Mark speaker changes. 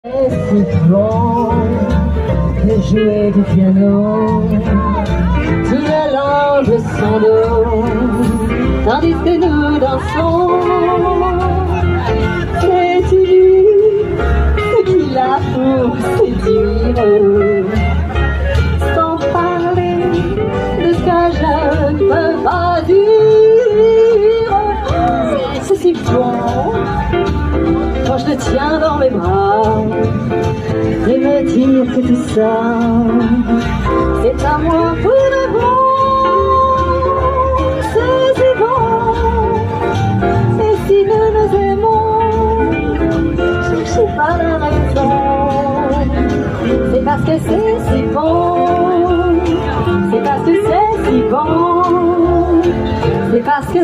Speaker 1: Si bon de jouer du piano, tout le long de son dos, tandis que nous dansons. C'est lui ce qu'il a pour séduire, sans parler de ce que je ne peux pas dire. C'est si bon quand je le tiens dans mes bras et me dire que tout ça, c'est à moi pour de bon. C'est si bon, et si nous nous aimons, cherchez pas la raison. C'est parce que c'est si bon, c'est parce que c'est si bon, c'est parce que